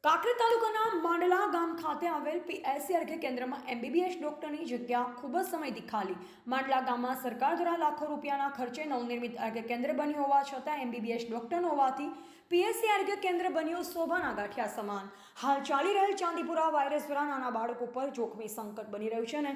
કાંકરેજ તાલુકાના માંડલા ગામ ખાતે આવેલ પીએસસી આરોગ્ય કેન્દ્રમાં એમબીબીએસ ડોક્ટરની જગ્યા ખૂબ જ સમયથી ખાલી. માંડલા ગામમાં સરકાર દ્વારા લાખો રૂપિયાના ખર્ચે નવનિર્મિત આરોગ્ય કેન્દ્ર બન્યું હોવા છતાં એમબીબીએસ ડોક્ટર હોવાથી પીએસસી આરોગ્ય કેન્દ્ર બન્યું શોભાના ગાંઠિયા સમાન. હાલ ચાલી રહેલ ચાંદીપુરા વાયરસ દ્વારા નાના બાળકો પર જોખમી સંકટ બની રહ્યું છે અને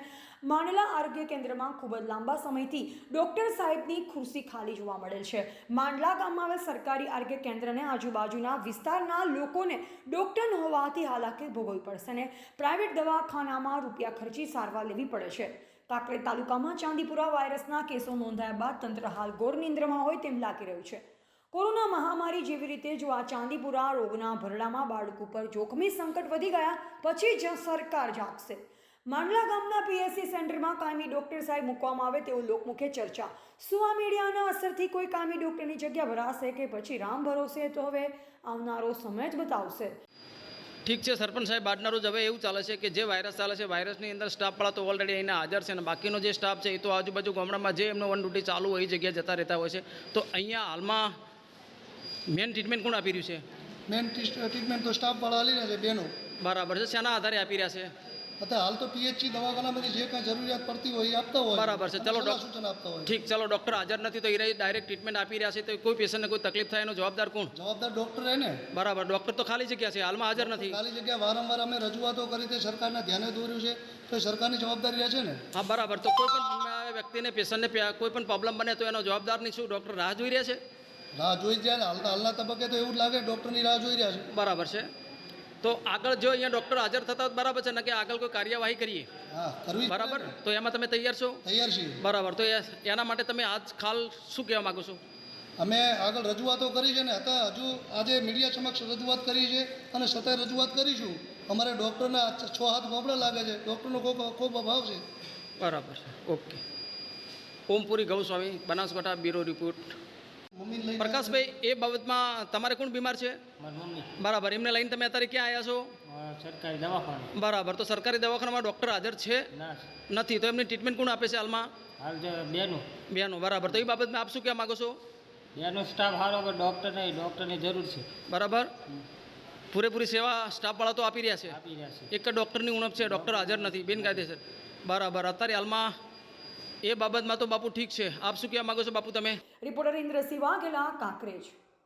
માંડલા આરોગ્ય કેન્દ્રમાં ખૂબ જ લાંબા સમયથી ડોક્ટર સાહેબની ખુરશી ખાલી જોવા મળેલ છે. માંડલા ગામમાં આવેલ સરકારી આરોગ્ય કેન્દ્રને આજુબાજુના વિસ્તારના લોકોને ડોક્ટર ન હોવાથી હાલાકી ભોગવવી પડશે અને પ્રાઇવેટ દવાખાનામાં રૂપિયા ખર્ચી સારવાર લેવી પડે છે. કાંકરેજ તાલુકામાં ચાંદીપુરા વાયરસના કેસો નોંધાયા બાદ તંત્ર હાલ ઘોર નિંદ્રામાં હોય તેમ લાગી રહ્યું છે. કોરોના મહામારી જેવી રીતે જો આ ચાંદીપુરા રોગના ભરડામાં બાળકો પર જોખમી સંકટ વધી ગયા પછી જ સરકાર જાગશે. માંડલા ગામના પીએસસી સેન્ટરમાં કાયમી ડોક્ટર સાહેબ મૂકવામાં આવે તેવું લોકમુખે ચર્ચા. શું આ મીડિયાના અસરથી કોઈ કાયમી ડોક્ટરની જગ્યા ભરાશે કે પછી રામ ભરોસે? તો હવે આવનારો સમય જ બતાવશે. ઠીક છે સરપંચ સાહેબ, આજના રોજ હવે એવું ચાલે છે કે જે વાયરસ ચાલે છે વાયરસની અંદર સ્ટાફવાળા તો ઓલરેડી અહીંના હાજર છે અને બાકીનો જે સ્ટાફ છે એ તો આજુબાજુ ગામડામાં જે એમનો વન ડ્યુટી ચાલુ હોય એ જગ્યાએ જતા રહેતા હોય છે. તો અહીંયા હાલમાં મેન ટ્રીટમેન્ટ કોણ આપી રહ્યું છે? મેન ટ્રીટમેન્ટ તો સ્ટાફવાળા આલી રહ્યા છે બેનો. બરાબર છે. શેના આધારે આપી રહ્યા છે? અત્યારે હાલ તો પીએચસી દવાખાનામાંથી જે કાંઈ જરૂરિયાત પડતી હોય એ આપતા હોય. બરાબર છે. ચલો સૂચન આપતા હોય. ઠીક, ચલો ડૉક્ટર હાજર નથી તો એ ડાયરેક્ટ ટ્રીટમેન્ટ આપી રહ્યા છે તો કોઈ પેશન્ટને કોઈ તકલીફ થાય એનો જવાબદાર કોણ? જવાબદાર ડૉક્ટર રહે ને. બરાબર. ડૉક્ટર તો ખાલી જગ્યા છે, હાલમાં હાજર નથી. ખાલી જગ્યા વારંવાર અમે રજૂઆતો કરી તે સરકારના ધ્યાને દોર્યું છે તો એ સરકારની જવાબદારી રહે છે ને. હા બરાબર. તો કોઈ પણ વ્યક્તિને પેશન્ટને કોઈ પણ પ્રોબ્લેમ બને તો એનો જવાબદાર નહીં શું ડૉક્ટર રાહ જોઈ રહ્યા છે? રાહ જોઈ જાય હાલના તબક્કે તો એવું જ લાગે ડૉક્ટરની રાહ જોઈ રહ્યા છે. બરાબર છે. તો આગળ જો અહીંયા ડૉક્ટર હાજર થતા હોય બરાબર છે ને કે આગળ કોઈ કાર્યવાહી કરીએ? હા, કરવી બરાબર. તો એમાં તમે તૈયાર છો? તૈયાર છીએ. બરાબર. તો એના માટે તમે આજ ખાલ શું કહેવા માગો છો? અમે આગળ રજૂઆતો કરી છે ને હતા હજુ આજે મીડિયા સમક્ષ રજૂઆત કરી છે અને સતત રજૂઆત કરીશું. અમારે ડૉક્ટરના 6 હાથ ગોબડા લાગે છે, ડૉક્ટરનો ખૂબ અભાવ છે. બરાબર છે. Okay. Ompuri Goswami, Banaskantha, bureau report. પ્રકાશભાઈ, એ બાબતમાં તમારે કોણ બીમાર છે? બરાબર. એમને લઈને તમે અત્યારે ક્યાં આવ્યા છો? સરકારી દવાખાને. બરાબર. તો સરકારી દવાખાનામાં ડૉક્ટર હાજર છે? નથી. તો એમની ટ્રીટમેન્ટ કોણ આપે છે હાલમાં? હાલ બેનું. બેનો. બરાબર. તો એ બાબતમાં આપ શું કહેવા માગો છો? બેનો સ્ટાફ સારો પણ ડૉક્ટર નહીં, ડૉક્ટરની જરૂર છે. બરાબર. પૂરેપૂરી સેવા સ્ટાફવાળા તો આપી રહ્યા છે? આપી રહ્યા છે. એક જ ડૉક્ટરની ઉણપ છે, ડૉક્ટર હાજર નથી, બિનકાયદેસર. બરાબર. અત્યારે હાલમાં એ બાબતમાં તો બાપુ ઠીક છે. આપ શું કહેવા માગો છો બાપુ તમે? રિપોર્ટર ઇન્દ્રસિંહ વાઘેલા, કાંકરેજ.